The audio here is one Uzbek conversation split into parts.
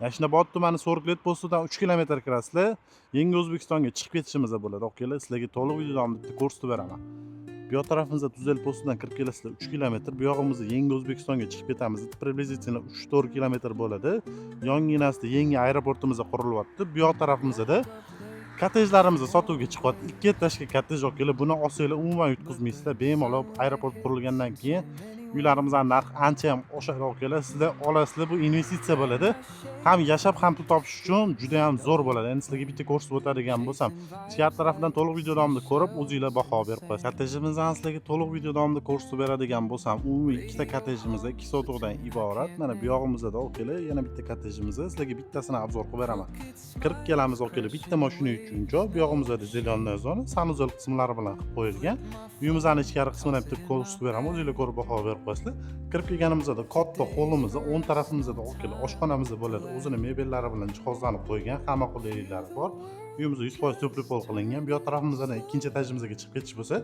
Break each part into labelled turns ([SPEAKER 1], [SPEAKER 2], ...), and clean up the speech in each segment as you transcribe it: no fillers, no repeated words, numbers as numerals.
[SPEAKER 1] Yashnobod tumani So'riklet postidan 3 kilometr kirasizlar. Yangi O'zbekistonga chiqib ketishimiz bo'ladi. Okeylar, sizlarga to'liq videodan bitta ko'rsatib beraman. Bu yoq tarafimizda Tuzal postidan kirib kelasizlar 3 kilometr. Bu yog'imizda Yangi O'zbekistonga chiqib ketamiz. Приблизительно 3-4 kilometr bo'ladi. Yonginasida yangi aeroportimiz qurilyapti. Bu yoq tarafimizda kottejlarimizni sotuvga chiqyapti. 2 etажli kottej okeylar. Buni olsanglar umuman yutqizmaysizlar. Bemalol aeroport qurilgandan keyin uylarimizning narxi ancha ham oshadi okeylar. Sizlar olasizlar, bu investitsiya bo'ladi. Ham yashab ham pul topish uchun juda ham zo'r bo'ladi. Endi sizlarga bitta ko'rsatib o'tadigan bo'lsam, ichkari tarafdan to'liq video davomida ko'rib, o'zingizlar baho berib qo'yasiz. Kottejimizni sizlarga to'liq video davomida ko'rsatib beradigan bo'lsam, umumiy ikkita kottejimiz 2 sotuvdan iborat. Mana bu yog'imizda okeylar, yana bitta kottejimiz. Sizlarga bittasini obzor qilib beraman. Kirib kelamiz okeylar, bitta mashina uchun joy. Bu yog'imizda zelenoy zona, sanuzel qismlari bilan qilib qo'yilgan. Uyimizning ichkari qismini bitta ko'rsatib beraman, o'zingizlar ko'rib baho berib qo'yasizlar. Kirib kelganimizda katta hovlimizda, o'ng tarafimizda okeylar oshxonamiz bo'ladi. O'zini mebellari bilan jihozlanib qo'ygan, hamma qulayliklari bor. Uyimiz 100% teplopol qilingan. Bu yoq tarafimizdan ikkinchi etajimizga chiqib ketish bo'lsa,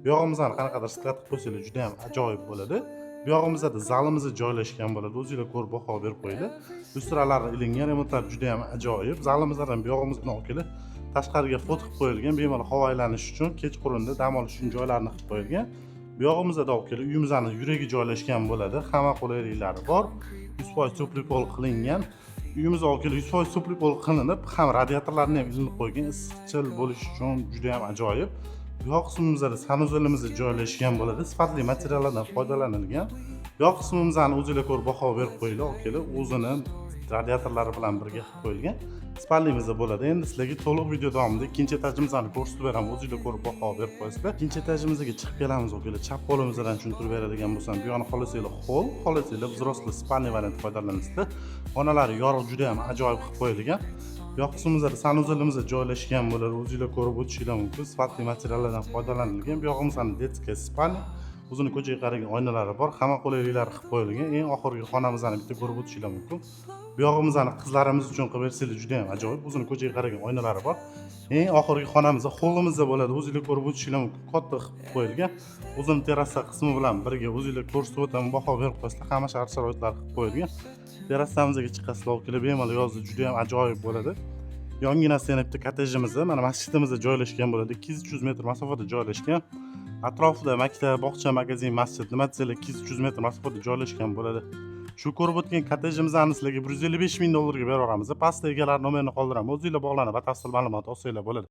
[SPEAKER 1] bu yog'imizdan qanaqadir sklat qilib qo'ysanglar juda ham ajoyib bo'ladi. Bu yog'imizda zalimiz joylashgan bo'ladi. O'zingizlar ko'rib baho berib qo'yinglar. Lustralari ilingan, remontlar juda ham ajoyib. Zalimizdan bu yog'imizdan okeylar tashqariga fot qilib qo'yilgan, bemalol havo aylanish uchun, kechqurunda dam olish uchun joylarni qilib qo'yilgan. Bu yog'imizda okeylar uyimizning yuragi joylashgan bo'ladi. Hamma qulayliklari bor. 100% teplopol qilingan. Uyimiz okeylar 100% teplopol qilinib, ham radiatorlarni ham ilinib qo'ygan, issiqchil bo'lish uchun juda ham ajoyib. Bu yoq qismimizda sanuzelimiz joylashgan bo'ladi. Sifatli materiallardan foydalanilgan. Bu yoq qismimizdan o'zingizlar ko'rib baho berib qo'yinglar, okeylar. O'zini radiatorlari bilan birga qilib qo'yilgan. Spalnimizda bo'ladi. Endi sizlarga to'liq video davomida ikkinchi etajimizni ko'rsatib beraman. O'zingizlar ko'rib baho berib qo'yasizlar. Ikkinchi etajimizga chiqib kelamiz okeylar. Chap qo'limizdan tushuntirib beradigan bo'lsam, bu yoni xolasanglar hol, xolasanglar взрослый spalniy variant foydalansizlar. Xonalari yorug' juda ham ajoyib qilib qo'yilgan. Bu yoq qismimizda sanuzelimiz joylashgan bo'ladi. O'zingizlar ko'rib o'tishinglar mumkin. Sifatli materiallardan foydalanilgan. Bu yog'imizning detskiy spalniy. O'zini ko'chaga qaragan oynalari bor, hamma qulayliklari qilib qo'yilgan. Eng oxirgi xonamizni bitta ko'rib o'tishinglar mumkin. Bu yog'imizni qizlarimiz uchun qilib bersanglar juda ham ajoyib. O'zini ko'chaga qaragan oynalari bor. Eng oxirgi xonamizda holimizda bo'ladi. O'zingizlar ko'rib o'tishinglar mumkin. Katta qilib qo'yilgan. O'zini terrasa qismi bilan birga o'zingizlar ko'rsatib o'taman, baho berib qo'yasizlar. Hamma shart-sharoitlar qilib qo'yilgan. Terrasamizga chiqasizlar, okeylar, bemalol yozda juda ham ajoyib bo'ladi. Yonginasida yana bitta kottejimiz, mana masjidimizda joylashgan bo'ladi. 200-300 metr masofada joylashgan. Atrofida maktab, bog'cha, magazin, masjid, nima desanglar 200-300 metr masofada joylashgan bo'ladi. Shu ko'rib o'tgan kottejimizni sizlarga $155 ming berib yuboramiz. Pastda egalar nomerini qoldiraman. O'zingizlar bog'lanib batafsil ma'lumot olsanglar bo'ladi.